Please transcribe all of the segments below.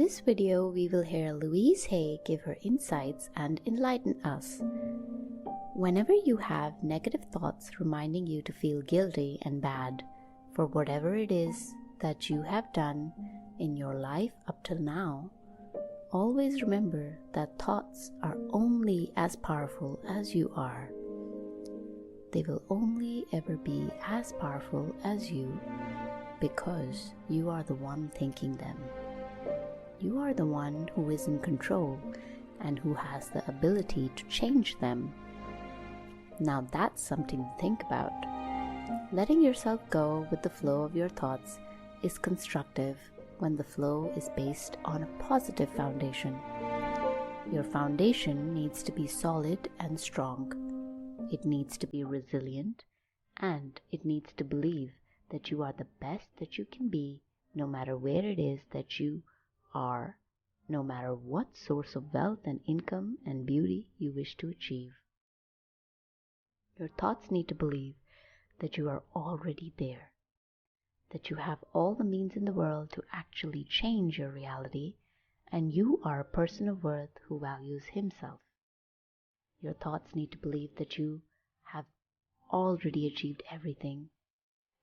this video, we will hear Louise Hay give her insights and enlighten us. Whenever you have negative thoughts reminding you to feel guilty and bad for whatever it is that you have done in your life up till now, always remember that thoughts are only as powerful as you are. They will only ever be as powerful as you because you are the one thinking them. You are the one who is in control and who has the ability to change them. Now that's something to think about. Letting yourself go with the flow of your thoughts is constructive when the flow is based on a positive foundation. Your foundation needs to be solid and strong. It needs to be resilient, and it needs to believe that you are the best that you can be, no matter where it is that you are, no matter what source of wealth and income and beauty you wish to achieve. Your thoughts need to believe that you are already there, that you have all the means in the world to actually change your reality, and you are a person of worth who values himself. Your thoughts need to believe that you have already achieved everything,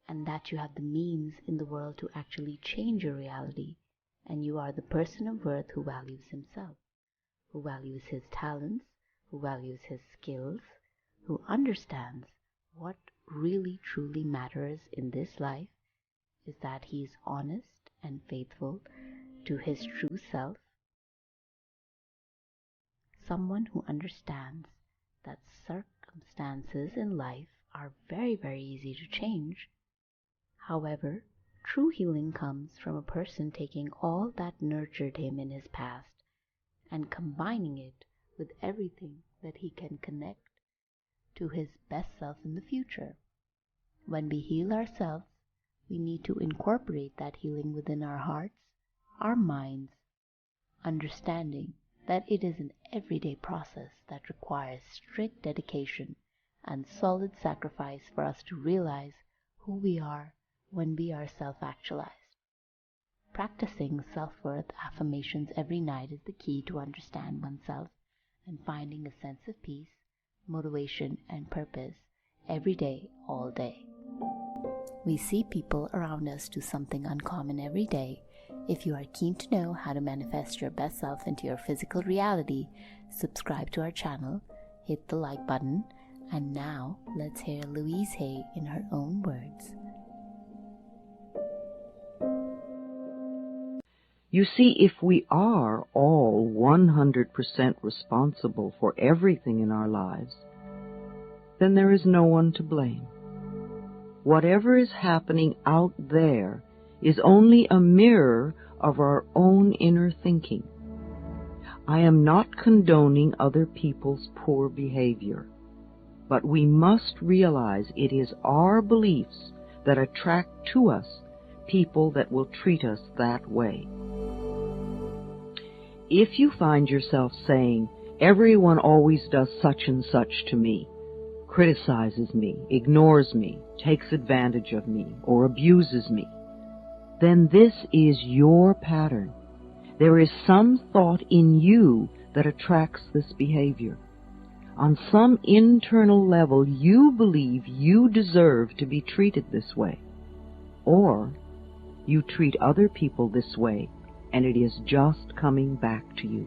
and that you have the means in the world to actually change your reality, and you are the person of worth who values himself, who values his talents, who values his skills, who understands what really truly matters in this life is that he is honest and faithful to his true self. Someone who understands that circumstances in life are very, very easy to change. However, true healing comes from a person taking all that nurtured him in his past and combining it with everything that he can connect to his best self in the future. When we heal ourselves, we need to incorporate that healing within our hearts, our minds, understanding that it is an everyday process that requires strict dedication and solid sacrifice for us to realize who we are when we are self-actualized. Practicing self-worth affirmations every night is the key to understand oneself and finding a sense of peace, motivation, and purpose every day, all day. We see people around us do something uncommon every day. If you are keen to know how to manifest your best self into your physical reality, subscribe to our channel, hit the like button, and now let's hear Louise Hay in her own words. You see, if we are all 100% responsible for everything in our lives, then there is no one to blame. Whatever is happening out there is only a mirror of our own inner thinking. I am not condoning other people's poor behavior, but we must realize it is our beliefs that attract to us people that will treat us that way. If you find yourself saying, "Everyone always does such and such to me," criticizes me, ignores me, takes advantage of me, or abuses me, then this is your pattern. There is some thought in you that attracts this behavior. On some internal level, you believe you deserve to be treated this way, or you treat other people this way, and it is just coming back to you.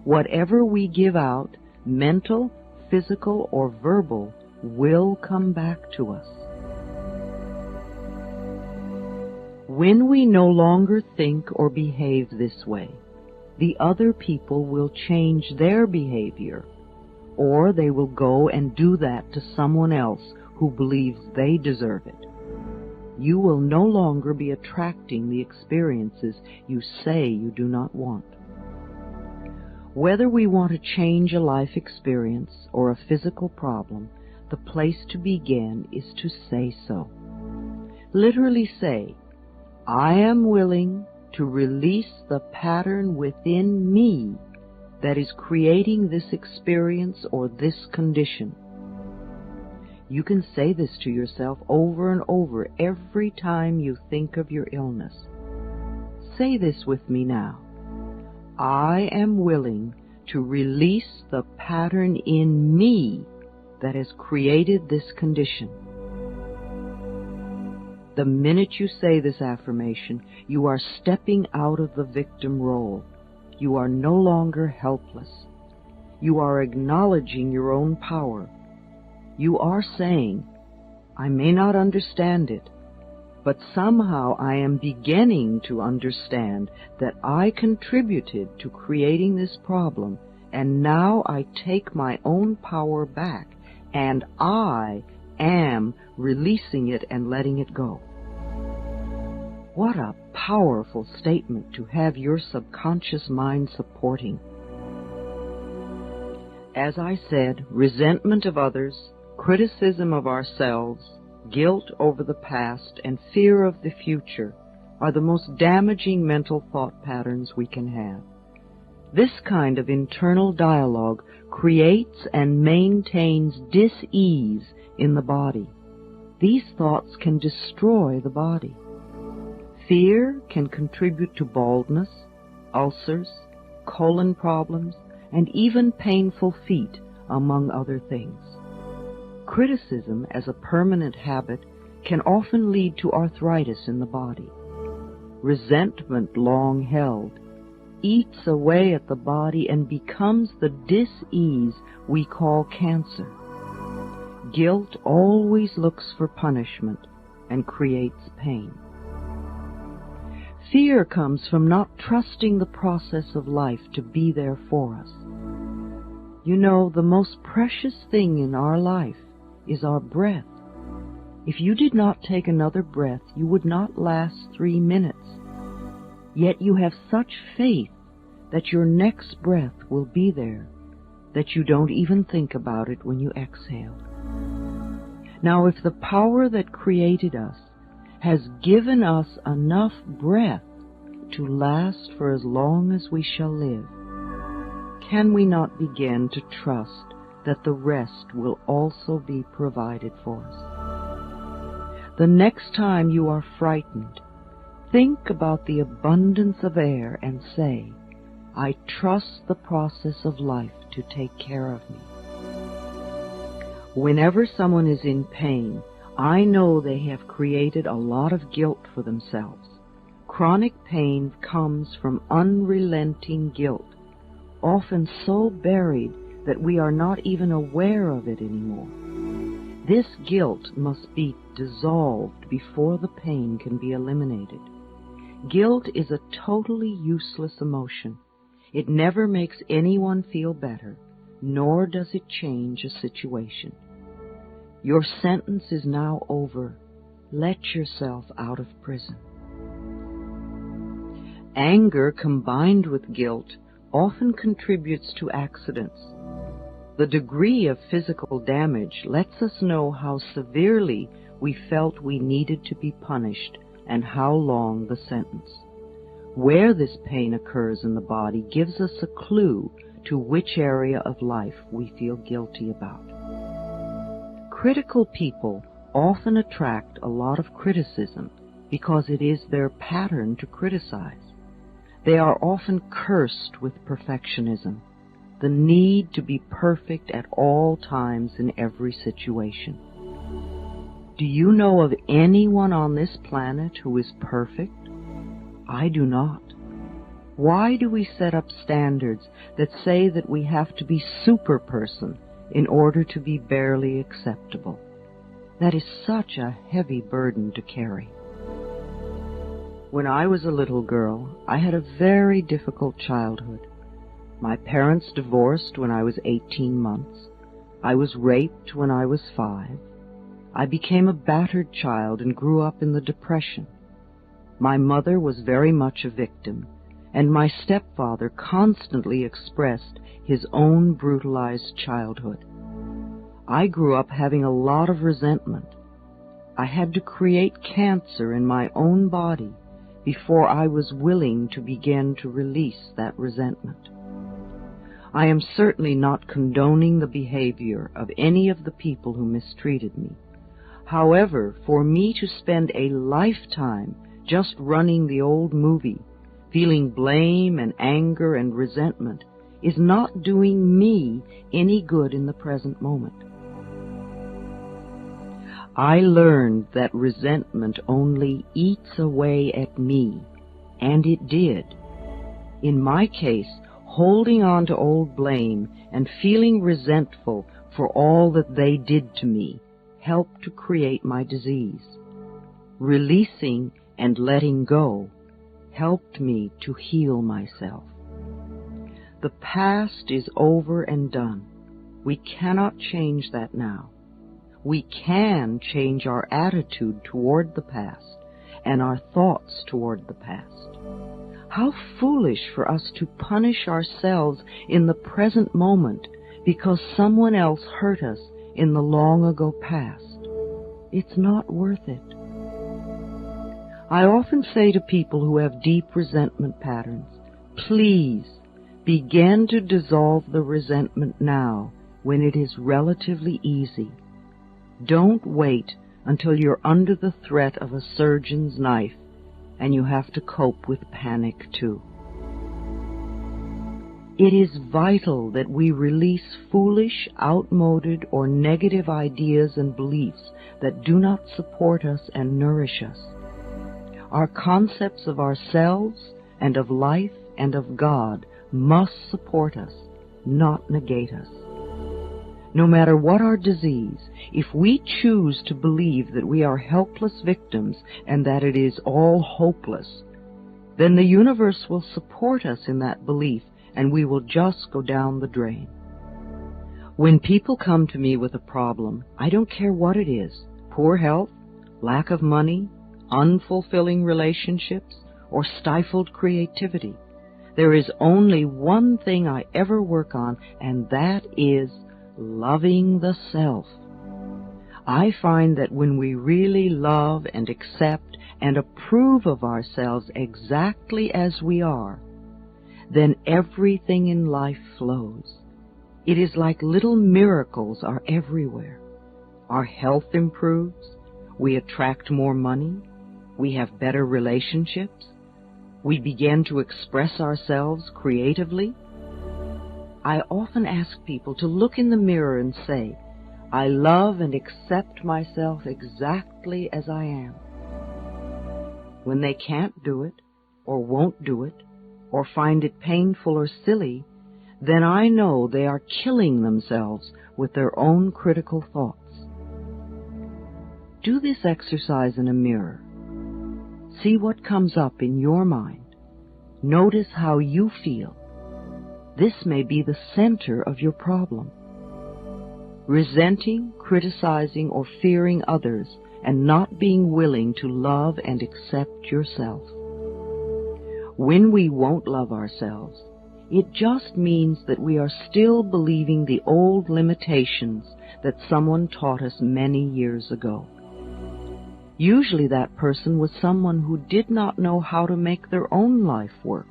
Whatever we give out, mental, physical, or verbal, will come back to us. When we no longer think or behave this way, the other people will change their behavior, or they will go and do that to someone else who believes they deserve it. You will no longer be attracting the experiences you say you do not want. Whether we want to change a life experience or a physical problem, the place to begin is to say so. Literally say, "I am willing to release the pattern within me that is creating this experience or this condition." You can say this to yourself over and over every time you think of your illness. say this with me now. I am willing to release the pattern in me that has created this condition. The minute you say this affirmation, you are stepping out of the victim role. You are no longer helpless. You are acknowledging your own power. You are saying, I may not understand it, but somehow I am beginning to understand that I contributed to creating this problem, and now I take my own power back, and I am releasing it and letting it go. What a powerful statement to have your subconscious mind supporting. As I said, resentment of others, criticism of ourselves, guilt over the past, and fear of the future are the most damaging mental thought patterns we can have. This kind of internal dialogue creates and maintains dis-ease in the body. These thoughts can destroy the body. Fear can contribute to baldness, ulcers, colon problems, and even painful feet, among other things. Criticism as a permanent habit can often lead to arthritis in the body. Resentment long held eats away at the body and becomes the dis-ease we call cancer. Guilt always looks for punishment and creates pain. Fear comes from not trusting the process of life to be there for us. You know, the most precious thing in our life is our breath. If you did not take another breath, you would not last 3 minutes. Yet you have such faith that your next breath will be there, that you don't even think about it when you exhale. Now, if the power that created us has given us enough breath to last for as long as we shall live, can we not begin to trust that the rest will also be provided for us? The next time you are frightened, think about the abundance of air and say, I trust the process of life to take care of me. Whenever someone is in pain, I know they have created a lot of guilt for themselves. Chronic pain comes from unrelenting guilt, often so buried that we are not even aware of it anymore. This guilt must be dissolved before the pain can be eliminated. Guilt is a totally useless emotion. It never makes anyone feel better, nor does it change a situation. Your sentence is now over. Let yourself out of prison. Anger combined with guilt often contributes to accidents. The degree of physical damage lets us know how severely we felt we needed to be punished and how long the sentence. Where this pain occurs in the body gives us a clue to which area of life we feel guilty about. Critical people often attract a lot of criticism because it is their pattern to criticize. They are often cursed with perfectionism, the need to be perfect at all times in every situation. Do you know of anyone on this planet who is perfect? I do not. Why do we set up standards that say that we have to be super person in order to be barely acceptable? That is such a heavy burden to carry. When I was a little girl, I had a very difficult childhood. My parents divorced when I was 18 months. I was raped when I was 5. I became a battered child and grew up in the Depression. My mother was very much a victim, and my stepfather constantly expressed his own brutalized childhood. I grew up having a lot of resentment. I had to create cancer in my own body before I was willing to begin to release that resentment. I am certainly not condoning the behavior of any of the people who mistreated me. However, for me to spend a lifetime just running the old movie Feeling blame and anger and resentment is not doing me any good in the present moment. I learned that resentment only eats away at me, and it did. In my case, holding on to old blame and feeling resentful for all that they did to me helped to create my disease. Releasing and letting go helped me to heal myself. The past is over and done. We cannot change that now. We can change our attitude toward the past and our thoughts toward the past. How foolish for us to punish ourselves in the present moment because someone else hurt us in the long ago past. It's not worth it. I often say to people who have deep resentment patterns, please begin to dissolve the resentment now when it is relatively easy. Don't wait until you're under the threat of a surgeon's knife and you have to cope with panic too. It is vital that we release foolish, outmoded, or negative ideas and beliefs that do not support us and nourish us. Our concepts of ourselves and of life and of God must support us, not negate us. No matter what our disease, if we choose to believe that we are helpless victims and that it is all hopeless, then the universe will support us in that belief and we will just go down the drain. When people come to me with a problem, I don't care what it is, poor health, lack of money, unfulfilling relationships, or stifled creativity. There is only one thing I ever work on, and that is loving the self. I find that when we really love and accept and approve of ourselves exactly as we are, then everything in life flows. It is like little miracles are everywhere. Our health improves, we attract more money, we have better relationships, we begin to express ourselves creatively. I often ask people to look in the mirror and say, I love and accept myself exactly as I am. When they can't do it, or won't do it, or find it painful or silly, then I know they are killing themselves with their own critical thoughts. Do this exercise in a mirror. See what comes up in your mind. Notice how you feel. This may be the center of your problem. Resenting, criticizing, or fearing others, and not being willing to love and accept yourself. When we won't love ourselves, it just means that we are still believing the old limitations that someone taught us many years ago. Usually that person was someone who did not know how to make their own life work.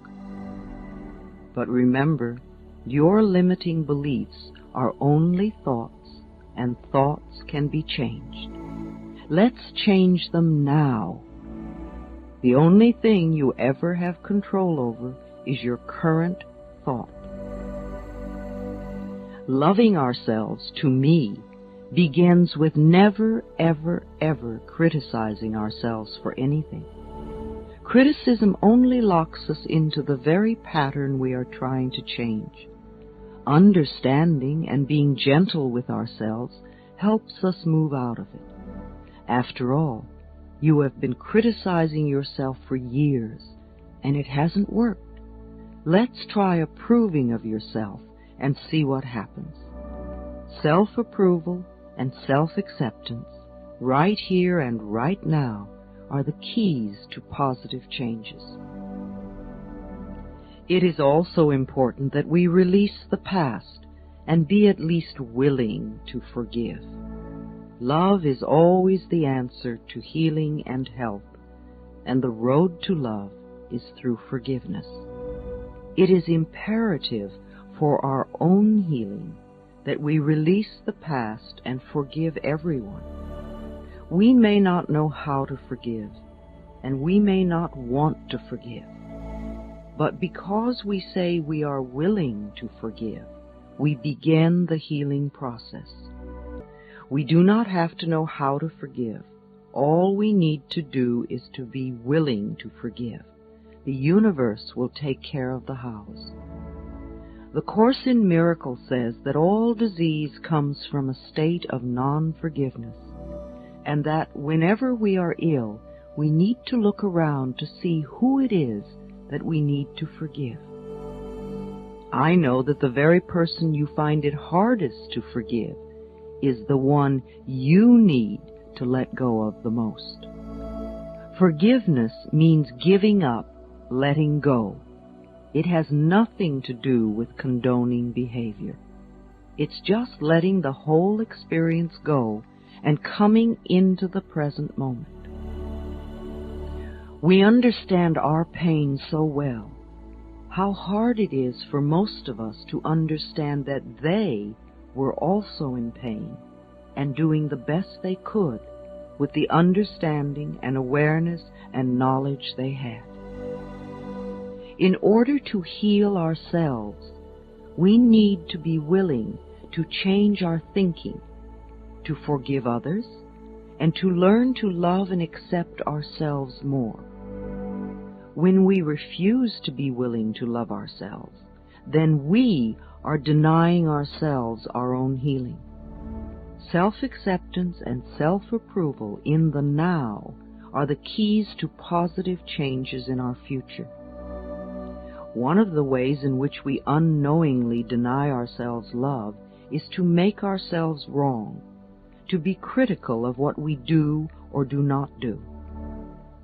But remember, your limiting beliefs are only thoughts, and thoughts can be changed. Let's change them now. The only thing you ever have control over is your current thought. Loving ourselves, to me, begins with never, ever, ever criticizing ourselves for anything. Criticism only locks us into the very pattern we are trying to change. Understanding and being gentle with ourselves helps us move out of it. After all, you have been criticizing yourself for years, and it hasn't worked. Let's try approving of yourself and see what happens. Self-approval and self-acceptance, right here and right now, are the keys to positive changes. It is also important that we release the past and be at least willing to forgive. Love is always the answer to healing and health, and the road to love is through forgiveness. It is imperative for our own healing that we release the past and forgive everyone. We may not know how to forgive, and we may not want to forgive. But because we say we are willing to forgive, we begin the healing process. We do not have to know how to forgive. All we need to do is to be willing to forgive. The universe will take care of the hows. The Course in Miracles says that all disease comes from a state of non-forgiveness, and that whenever we are ill, we need to look around to see who it is that we need to forgive. I know that the very person you find it hardest to forgive is the one you need to let go of the most. Forgiveness means giving up, letting go. It has nothing to do with condoning behavior. It's just letting the whole experience go and coming into the present moment. We understand our pain so well. How hard it is for most of us to understand that they were also in pain and doing the best they could with the understanding and awareness and knowledge they had. In order to heal ourselves, we need to be willing to change our thinking, to forgive others, and to learn to love and accept ourselves more. When we refuse to be willing to love ourselves, then we are denying ourselves our own healing. Self-acceptance and self-approval in the now are the keys to positive changes in our future. One of the ways in which we unknowingly deny ourselves love is to make ourselves wrong, to be critical of what we do or do not do.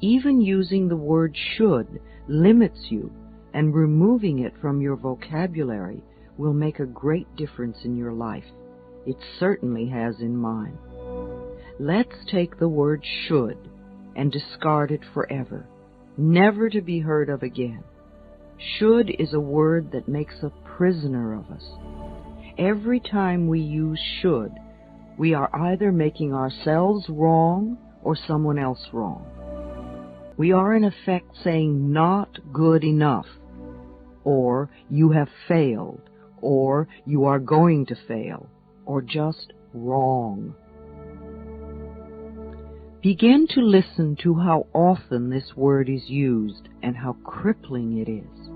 Even using the word should limits you, and removing it from your vocabulary will make a great difference in your life. It certainly has in mine. Let's take the word should and discard it forever, never to be heard of again. Should is a word that makes a prisoner of us. Every time we use should, we are either making ourselves wrong or someone else wrong. We are in effect saying not good enough, or you have failed, or you are going to fail, or just wrong. Begin to listen to how often this word is used and how crippling it is.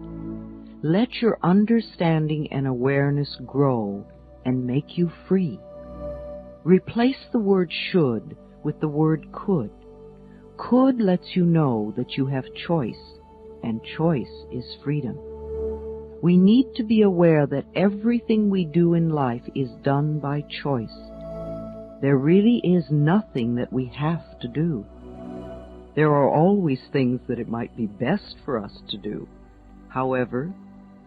Let your understanding and awareness grow and make you free. Replace the word should with the word could. Could lets you know that you have choice, and choice is freedom. We need to be aware that everything we do in life is done by choice. There really is nothing that we have to do. There are always things that it might be best for us to do. However,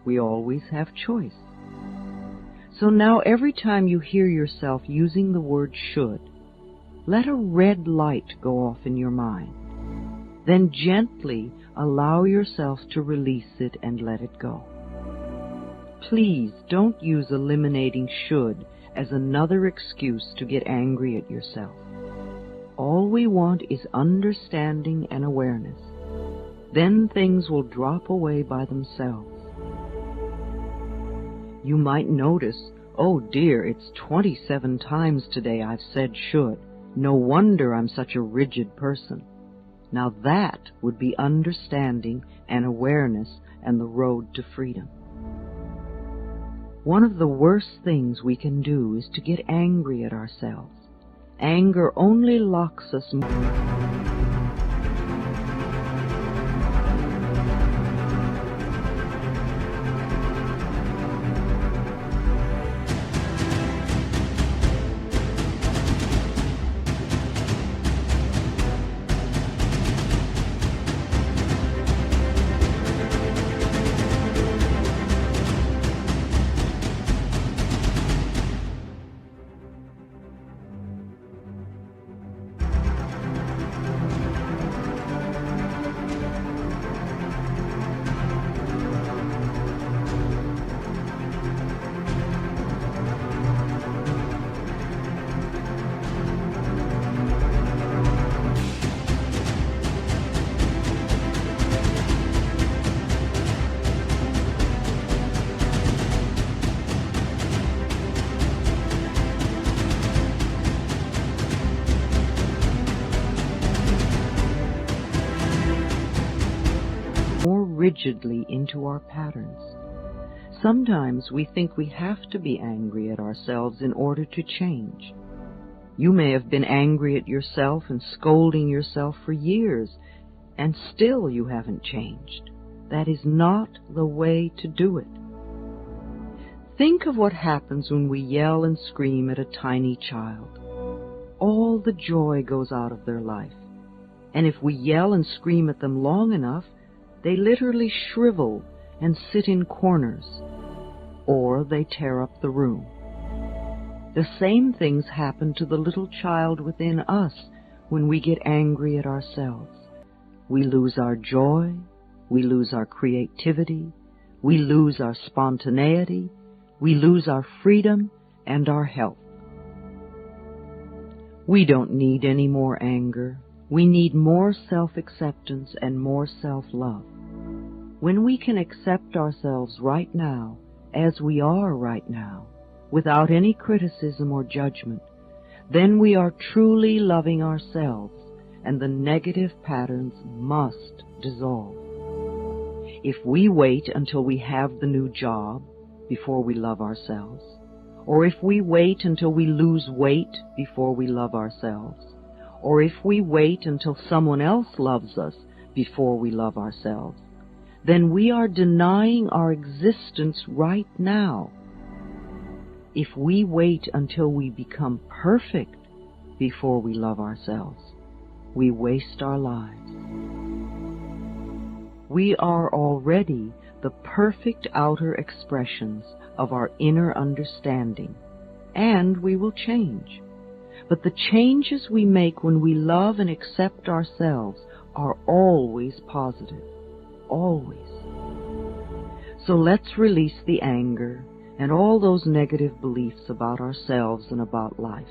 we always have choice. So now every time you hear yourself using the word should, let a red light go off in your mind. Then gently allow yourself to release it and let it go. Please don't use eliminating should as another excuse to get angry at yourself. All we want is understanding and awareness. Then things will drop away by themselves. You might notice, oh dear, it's 27 times today I've said should. No wonder I'm such a rigid person. Now that would be understanding and awareness and the road to freedom. One of the worst things we can do is to get angry at ourselves. Anger only locks us more. rigidly into our patterns. Sometimes we think we have to be angry at ourselves in order to change. You may have been angry at yourself and scolding yourself for years, and still you haven't changed. That is not the way to do it. Think of what happens when we yell and scream at a tiny child. All the joy goes out of their life. And if we yell and scream at them long enough, they literally shrivel and sit in corners, or they tear up the room. The same things happen to the little child within us when we get angry at ourselves. We lose our joy, we lose our creativity, we lose our spontaneity, we lose our freedom and our health. We don't need any more anger. We need more self-acceptance and more self-love. When we can accept ourselves right now, as we are right now, without any criticism or judgment, then we are truly loving ourselves, and the negative patterns must dissolve. If we wait until we have the new job before we love ourselves, or if we wait until we lose weight before we love ourselves, or if we wait until someone else loves us before we love ourselves, then we are denying our existence right now. If we wait until we become perfect before we love ourselves, we waste our lives. We are already the perfect outer expressions of our inner understanding, and we will change. But the changes we make when we love and accept ourselves are always positive, always. So let's release the anger and all those negative beliefs about ourselves and about life.